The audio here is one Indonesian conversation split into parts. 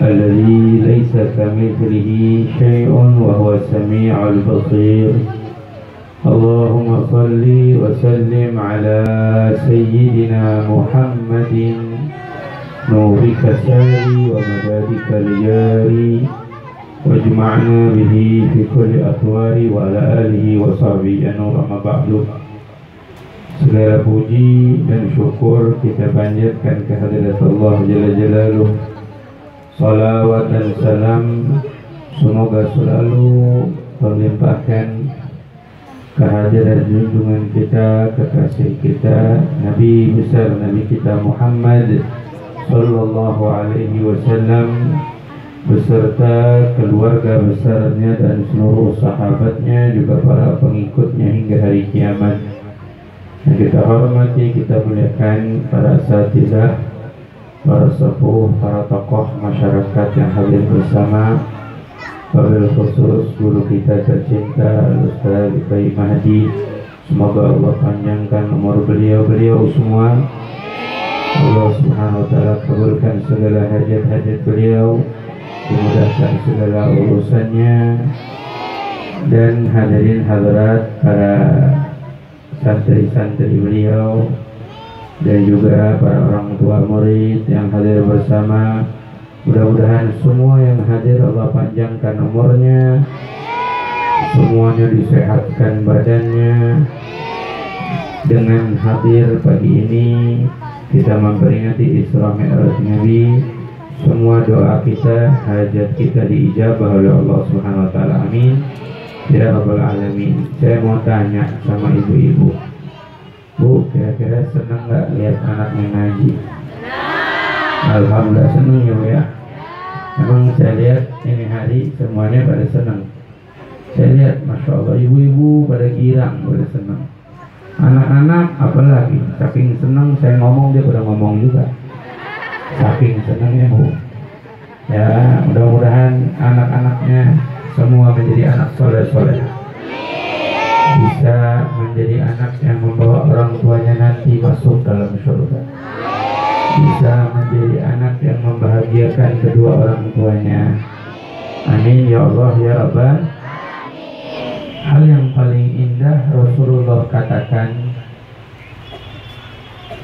الذي ليس كمثله شيء وهو السميع البصير. اللهم صل وسلم على سيدنا محمد نورك الساري ومدادك الجاري واجمعنا به في كل أطوار وعلى آله وصحبه النور. Amma ba'du. Segala puji dan syukur kita panjatkan kehadirat Allah Jalla Jalaluh. Salawat dan salam semoga selalu terlimpahkan kehadiran junjungan kita, kekasih kita, Nabi besar Nabi kita Muhammad Sallallahu Alaihi Wasallam beserta keluarga besarnya dan seluruh sahabatnya, juga para pengikutnya hingga hari kiamat. Yang kita hormati, kita muliakan para asatidzah, para sepuh, para tokoh masyarakat yang hadir bersama, wabil khusus guru kita tercinta Ustaz Bayi Mahdi. Semoga Allah panjangkan umur beliau semua. Allah Subhanahu wa taala kabulkan segala hajat-hajat beliau, dimudahkan segala urusannya. Dan hadirin hadirat para santri-santri beliau dan juga para orang tua murid yang hadir bersama, mudah-mudahan semua yang hadir Allah panjangkan umurnya, semuanya disehatkan badannya. Dengan hadir pagi ini kita memperingati Isra Mi'raj Nabi. Semua doa kita, hajat kita diijabah oleh Allah Subhanahu wa taala. Amin ya rabbal alamin. Saya mau tanya sama ibu-ibu, Bu, kira-kira senang nggak lihat anaknya ngaji? Alhamdulillah senang ya Bu ya. Memang saya lihat ini hari semuanya pada senang. Saya lihat Masya Allah ibu-ibu pada girang, pada senang. Anak-anak apalagi, saking senang saya ngomong dia pada ngomong juga. Saking senangnya Bu. Ya mudah-mudahan anak-anaknya semua menjadi anak soleh-soleh, bisa menjadi anak yang membawa orang tuanya nanti masuk dalam surga, bisa menjadi anak yang membahagiakan kedua orang tuanya. Amin ya Allah ya Rabbal. Hal yang paling indah Rasulullah katakan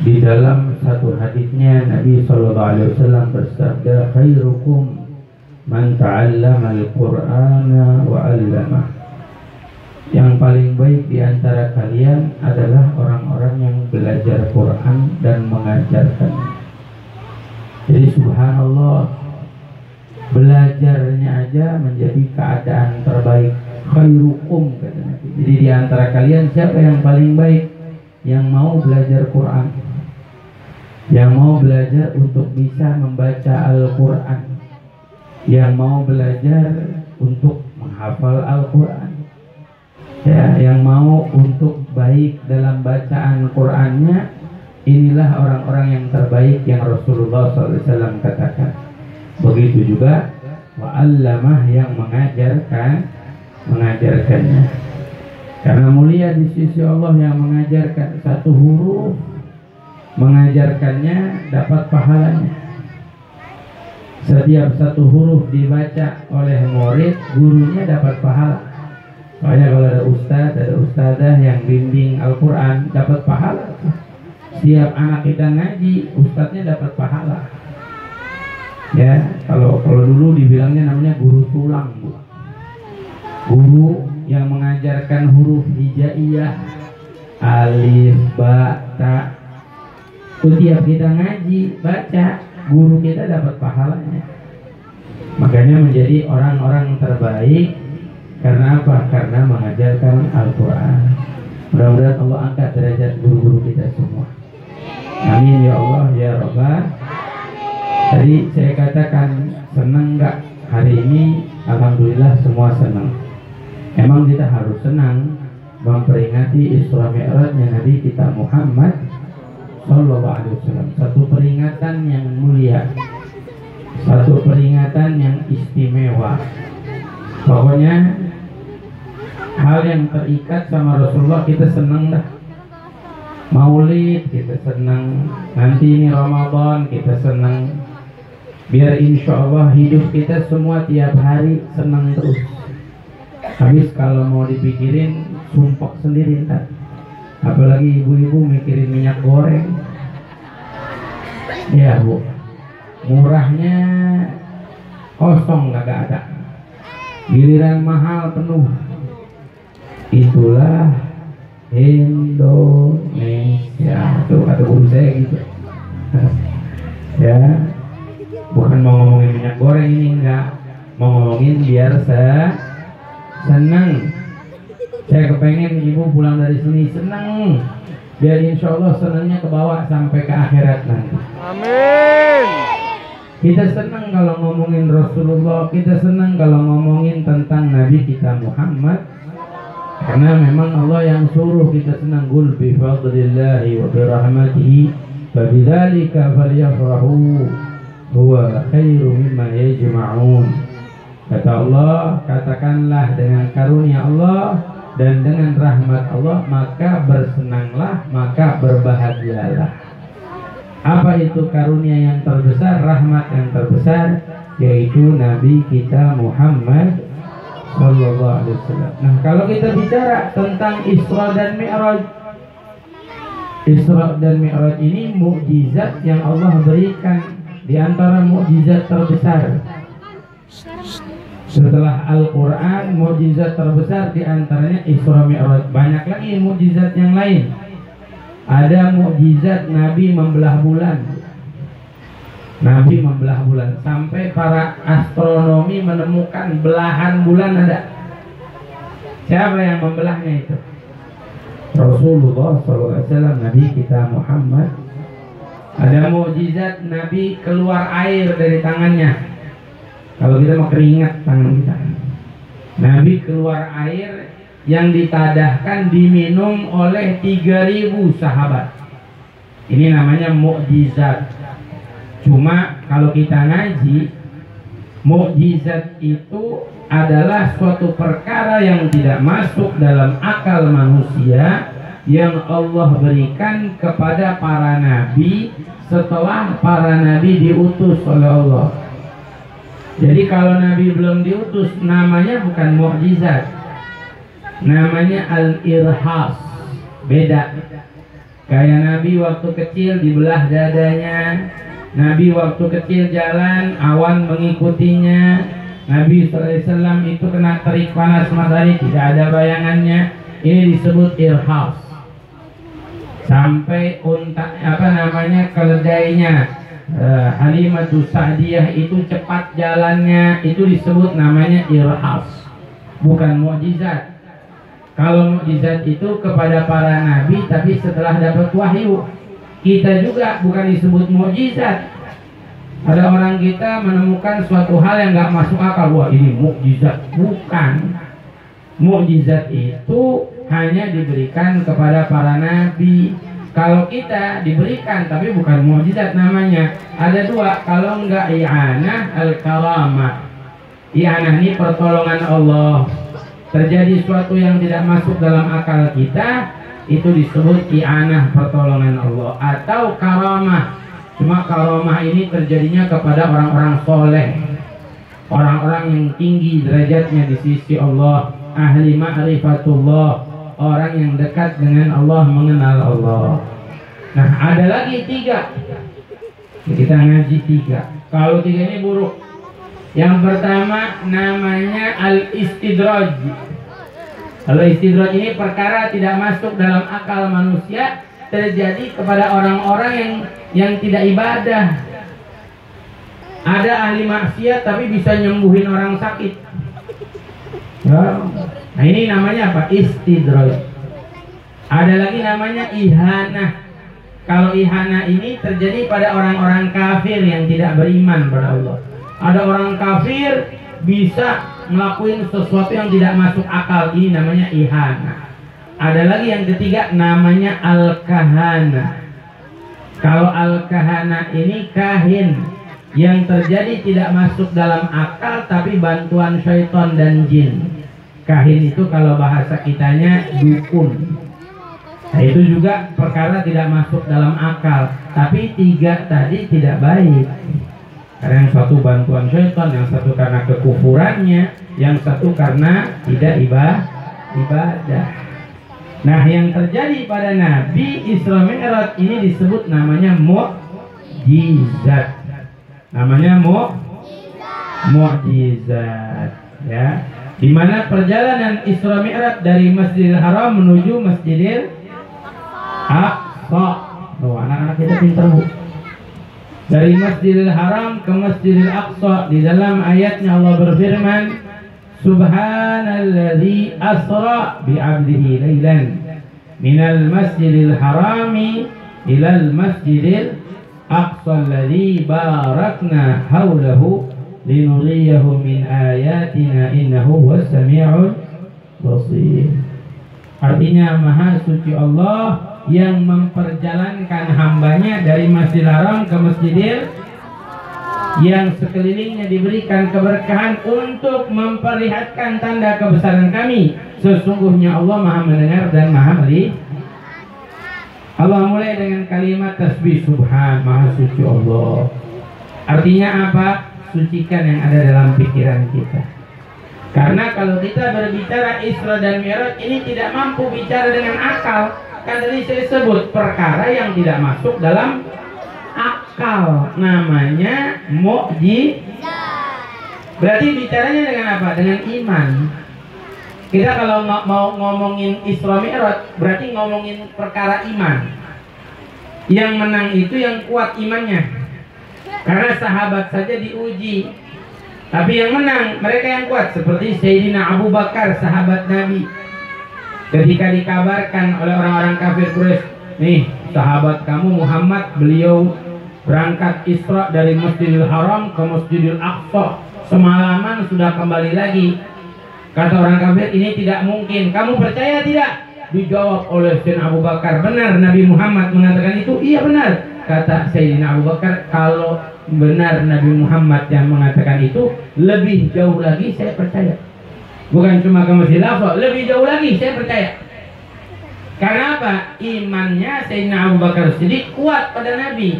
di dalam satu hadisnya, Nabi SAW bersabda, khairukum man ta'allama al-Qur'ana wa 'allamah. Yang paling baik di antara kalian adalah orang-orang yang belajar Quran dan mengajarkan. Jadi subhanallah, belajarnya aja menjadi keadaan terbaik. Khairukum kata Nabi. Jadi di antara kalian siapa yang paling baik? Yang mau belajar Quran, yang mau belajar untuk bisa membaca Al-Quran, yang mau belajar untuk menghafal Al-Quran, ya, yang mau untuk baik dalam bacaan Qurannya. Inilah orang-orang yang terbaik yang Rasulullah SAW katakan. Begitu juga wa'allamah, yang mengajarkannya. Karena mulia di sisi Allah yang mengajarkan satu huruf, mengajarkannya dapat pahalanya. Setiap satu huruf dibaca oleh murid, gurunya dapat pahala. Soalnya kalau ada ustadz, ada ustadzah yang bimbing Al-Quran, dapat pahala. Setiap anak kita ngaji, ustadznya dapat pahala. Ya, kalau dulu dibilangnya namanya guru tulang, Bu. Guru yang mengajarkan huruf hijaiyah, alif, ba, ta. Setiap kita ngaji, baca, guru kita dapat pahalanya. Makanya menjadi orang-orang terbaik. Karena apa? Karena mengajarkan Al-Quran. Mudah-mudahan Allah angkat derajat guru-guru kita semua. Amin ya Allah ya Rabbah. Tadi saya katakan senang nggak hari ini? Alhamdulillah semua senang. Emang kita harus senang memperingati Isra Mi'rajnya Nabi kita Muhammad Sallallahu Alaihi Wasallam. Satu peringatan yang mulia, satu peringatan yang istimewa. Pokoknya hal yang terikat sama Rasulullah kita senang dah. Maulid kita senang, nanti ini Ramadan kita senang, biar insya Allah hidup kita semua tiap hari senang terus. Habis kalau mau dipikirin sumpah sendiri ntar. Apalagi ibu-ibu mikirin minyak goreng. Ya bu, murahnya kosong kagak ada, giliran mahal penuh. Itulah Indonesia. Tuh kata guru saya gitu. Ya, bukan mau ngomongin minyak goreng ini, enggak, mau ngomongin biar senang. Saya kepengen ibu pulang dari sini senang, biar insya Allah senangnya ke bawah sampai ke akhirat nanti. Amin. Kita senang kalau ngomongin Rasulullah, kita senang kalau ngomongin tentang Nabi kita Muhammad, karena memang Allah yang suruh kita senang. Qul bi fadlillahi wa bi rahmatihi fa bidzalika falyafrahu huwa khairu mimma yajma'un. Kata Allah, katakanlah dengan karunia Allah dan dengan rahmat Allah maka bersenanglah, maka berbahagialah. Apa itu karunia yang terbesar, rahmat yang terbesar, yaitu Nabi kita Muhammad Sallallahu Alaihi Wasallam. Nah, kalau kita bicara tentang Isra dan Mi'raj, Isra dan Mi'raj ini mukjizat yang Allah berikan, di antara mukjizat terbesar. Setelah Al-Quran, mukjizat terbesar di antaranya Isra Mi'raj. Banyak lagi mukjizat yang lain. Ada mukjizat Nabi membelah bulan. Nabi membelah bulan sampai para astronomi menemukan belahan bulan ada. Siapa yang membelahnya itu? Rasulullah SAW, Nabi kita Muhammad. Ada mukjizat Nabi keluar air dari tangannya. Kalau kita mau keringat tangan kita. Nabi keluar air yang ditadahkan diminum oleh 3.000 sahabat. Ini namanya mukjizat. Cuma kalau kita ngaji, mukjizat itu adalah suatu perkara yang tidak masuk dalam akal manusia, yang Allah berikan kepada para nabi setelah para nabi diutus oleh Allah. Jadi kalau Nabi belum diutus, namanya bukan mukjizat, namanya al-irhas. Beda. Kayak Nabi waktu kecil dibelah dadanya, Nabi waktu kecil jalan awan mengikutinya, Nabi SAW itu kena terik panas matahari tidak ada bayangannya. Ini disebut irhas. Sampai keledainya Halimatus Sa'diyah itu cepat jalannya, itu disebut namanya irhas, bukan mukjizat. Kalau mukjizat itu kepada para nabi, tapi setelah dapat wahyu. Kita juga bukan disebut mukjizat. Ada orang kita menemukan suatu hal yang nggak masuk akal, wah ini mukjizat. Bukan. Mukjizat itu hanya diberikan kepada para nabi. Kalau kita diberikan tapi bukan mukjizat namanya. Ada dua, kalau enggak i'anah al-karamah. I'anah ini pertolongan Allah. Terjadi suatu yang tidak masuk dalam akal kita, itu disebut i'anah, pertolongan Allah. Atau karamah. Cuma karamah ini terjadinya kepada orang-orang soleh, orang-orang yang tinggi derajatnya di sisi Allah, ahli ma'rifatullah, orang yang dekat dengan Allah, mengenal Allah. Nah, ada lagi 3. Kita ngaji 3. Kalau 3 ini buruk. Yang pertama namanya al-istidraj. Kalau istidraj ini perkara tidak masuk dalam akal manusia, terjadi kepada orang-orang yang tidak ibadah. Ada ahli maksiat tapi bisa nyembuhin orang sakit. Nah, ini namanya apa? Istidraj. Ada lagi namanya ihanah. Kalau ihanah ini terjadi pada orang-orang kafir yang tidak beriman pada Allah. Ada orang kafir bisa ngelakuin sesuatu yang tidak masuk akal, ini namanya ihanah. Ada lagi yang ketiga namanya al-kahana. Kalau al-kahana ini kahin yang terjadi tidak masuk dalam akal tapi bantuan syaitan dan jin. Kahin itu kalau bahasa kitanya dukun. Nah, itu juga perkara tidak masuk dalam akal. Tapi 3 tadi tidak baik. Karena yang satu bantuan syaitan, yang satu karena kekufurannya, yang satu karena tidak ibadah. Nah, yang terjadi pada Nabi Isra Mi'raj ini disebut namanya mukjizat. Namanya mukjizat, ya. Di mana perjalanan Isra Mi'raj dari Masjidil Haram menuju Masjidil Aqsa. Oh, anak-anak kita pintar, Bu. Dari Masjidil Haram ke Masjidil Aqsa, di dalam ayatnya Allah berfirman, Subhanalladzi asra bi'abdihi laylan minal masjidil harami ilal masjidil aqsa alladzi barakna haulahu linuriyahu min ayatina innahu huwas sami'ul basir. Artinya Maha Suci Allah yang memperjalankan hambanya dari Masjidil Haram ke Masjidil yang sekelilingnya diberikan keberkahan untuk memperlihatkan tanda kebesaran kami. Sesungguhnya Allah Maha mendengar dan Maha melihat. Allah mulai dengan kalimat tasbih subhan, Maha Suci Allah. Artinya apa? Sucikan yang ada dalam pikiran kita. Karena kalau kita berbicara Isra dan Mi'raj ini tidak mampu bicara dengan akal. Kan tadi saya sebut perkara yang tidak masuk dalam akal, namanya mukjizat. Berarti bicaranya dengan apa? Dengan iman. Kita kalau mau ngomongin Isra Mi'raj berarti ngomongin perkara iman. Yang menang itu yang kuat imannya. Karena sahabat saja diuji, tapi yang menang mereka yang kuat. Seperti Sayyidina Abu Bakar, sahabat Nabi, ketika dikabarkan oleh orang-orang kafir Quraisy, nih sahabat kamu Muhammad, beliau berangkat Isra dari Masjidil Haram ke Masjidil Aqsa, semalaman sudah kembali lagi. Kata orang kafir, ini tidak mungkin, kamu percaya tidak? Dijawab oleh Sayyidina Abu Bakar, benar Nabi Muhammad mengatakan itu? Iya benar. Kata Sayyidina Abu Bakar, kalau benar Nabi Muhammad yang mengatakan itu, lebih jauh lagi saya percaya. Bukan cuma ke Masjidil Aqsa, lebih jauh lagi saya percaya. Karena apa? Imannya Sayyidina Abu Bakar Siddiq kuat pada Nabi.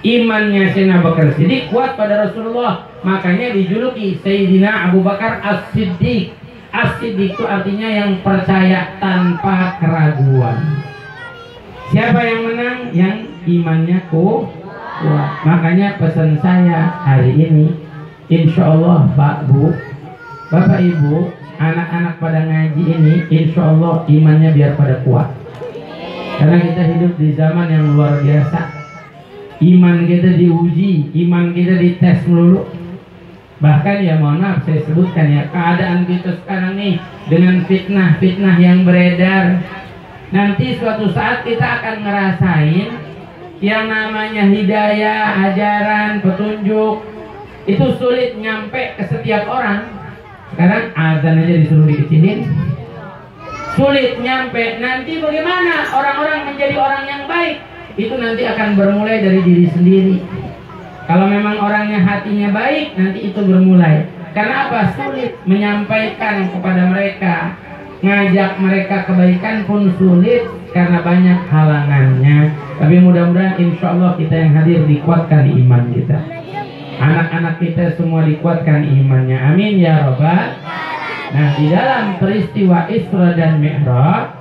Imannya Sayyidina Abu Bakar Siddiq kuat pada Rasulullah. Makanya dijuluki Sayyidina Abu Bakar As-Siddiq. As-Siddiq itu artinya yang percaya tanpa keraguan. Siapa yang menang? Yang imannya kuat. Makanya pesan saya hari ini, insya Allah Pak Bu, Bapak Ibu, anak-anak pada ngaji ini, insya Allah imannya biar pada kuat. Karena kita hidup di zaman yang luar biasa. Iman kita diuji, iman kita dites melulu. Bahkan ya mohon maaf saya sebutkan ya, keadaan kita sekarang nih dengan fitnah-fitnah yang beredar. Nanti suatu saat kita akan ngerasain yang namanya hidayah, ajaran, petunjuk itu sulit nyampe ke setiap orang. Sekarang azan aja disuruh dikecilin, sulit nyampe. Nanti bagaimana orang-orang menjadi orang yang baik? Itu nanti akan bermulai dari diri sendiri. Kalau memang orangnya hatinya baik, nanti itu bermulai. Karena apa? Sulit menyampaikan kepada mereka, ngajak mereka kebaikan pun sulit karena banyak halangannya. Tapi mudah-mudahan insya Allah kita yang hadir dikuatkan iman kita. Anak-anak kita semua dikuatkan imannya. Amin ya Rabbal. Nah, di dalam peristiwa Isra dan Mi'raj,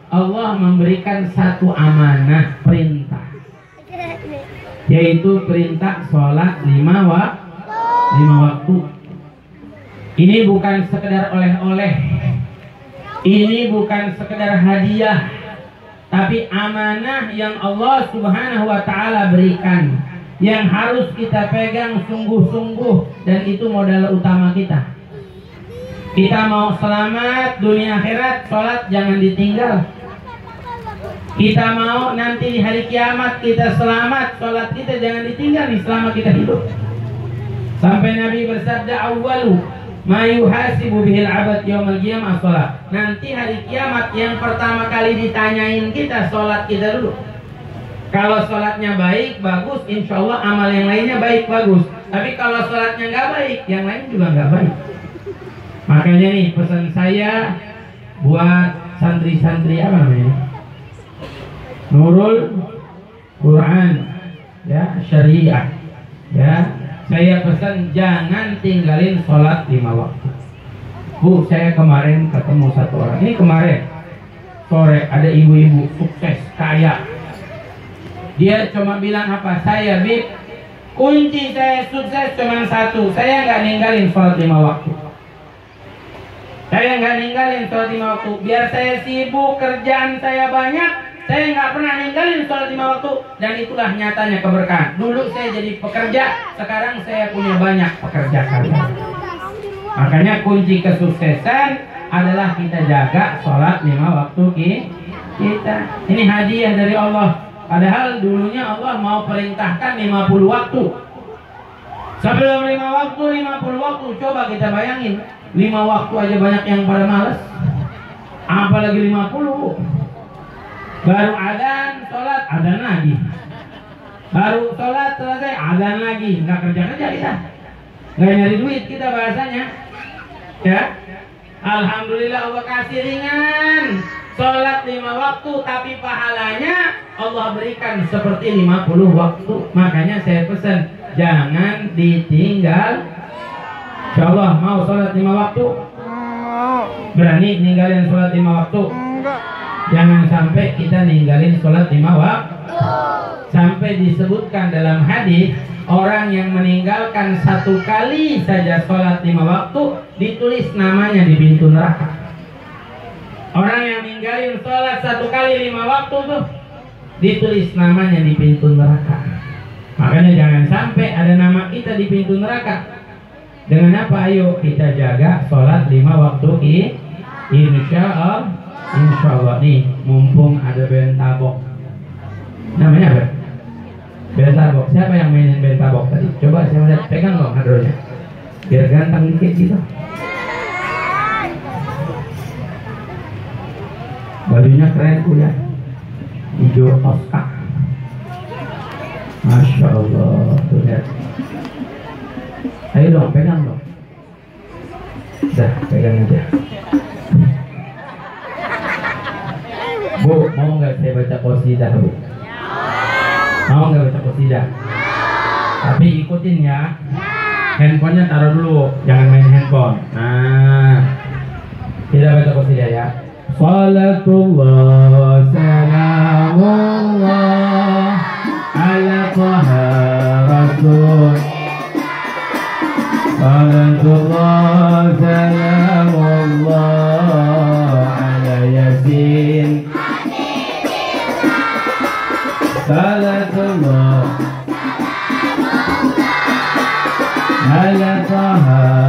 Allah memberikan satu amanah perintah, yaitu perintah sholat 5 waktu. Ini bukan sekedar oleh-oleh, ini bukan sekedar hadiah, tapi amanah yang Allah Subhanahu wa Ta'ala berikan, yang harus kita pegang sungguh-sungguh, dan itu modal utama kita. Kita mau selamat dunia akhirat, sholat jangan ditinggal. Kita mau nanti di hari kiamat kita selamat, sholat kita jangan ditinggal selama kita hidup. Sampai Nabi bersabda, awwalu ma yuhasibu bihil abad yaumal qiyamah sholat. Nanti hari kiamat yang pertama kali ditanyain kita sholat kita dulu. Kalau sholatnya baik, bagus, insya Allah amal yang lainnya baik, bagus. Tapi kalau sholatnya nggak baik, yang lain juga nggak baik. Makanya nih pesan saya buat santri-santri apa namanya? Nurul Quran ya, syariah. Ya, saya pesan jangan tinggalin sholat 5 waktu. Bu, saya kemarin ketemu satu orang. Ini kemarin sore ada ibu-ibu sukses kaya. Dia cuma bilang apa? Saya Bib, kunci saya sukses cuma satu. Saya nggak ninggalin sholat 5 waktu. Saya nggak ninggalin sholat 5 waktu. Biar saya sibuk, kerjaan saya banyak. Saya nggak pernah ninggalin sholat 5 waktu. Dan itulah nyatanya keberkahan. Dulu saya jadi pekerja, sekarang saya punya banyak pekerjaan. Makanya kunci kesuksesan adalah kita jaga sholat 5 waktu kita. Ini hadiah dari Allah. Padahal dulunya Allah mau perintahkan 50 waktu. Sebelum 5 waktu, 50 waktu. Coba kita bayangin, 5 waktu aja banyak yang pada malas, apalagi 50. Baru adzan, sholat, adzan lagi. Baru sholat selesai, adzan lagi. Nggak kerja-kerja kita, nggak nyari duit kita bahasanya. Ya, alhamdulillah Allah kasih ringan. Sholat 5 waktu, tapi pahalanya Allah berikan seperti 50 waktu. Makanya saya pesan, jangan ditinggal. Insyaallah mau sholat 5 waktu? Berani ninggalin sholat 5 waktu? Jangan sampai kita ninggalin sholat 5 waktu. Sampai disebutkan dalam hadis, orang yang meninggalkan 1 kali saja sholat 5 waktu, ditulis namanya di pintu neraka. Orang yang ninggalin sholat 1 kali 5 waktu tuh, ditulis namanya di pintu neraka. Makanya jangan sampai ada nama kita di pintu neraka. Dengan apa? Ayo kita jaga sholat 5 waktu insya Allah nih, mumpung ada bentabok. Namanya apa? Bentabok. Siapa yang mainin bentabok tadi? Coba saya lihat, pegang dong hadronya, biar ganteng dikit gitu. Bajunya keren tuh ya, hijau toska. Masya Allah, tuh lihat. Ayo dong, pegang dong. Dah, pegang aja. Bu, mau nggak saya baca qasidah, Bu? Mau nggak baca qasidah? Tapi ikutin ya. Handphonenya taruh dulu, jangan main handphone. Nah, kita baca qasidah ya. Salatullah salamullah ala taha rasul. Salatullah salamullah ala yasin. Salatullah ala taha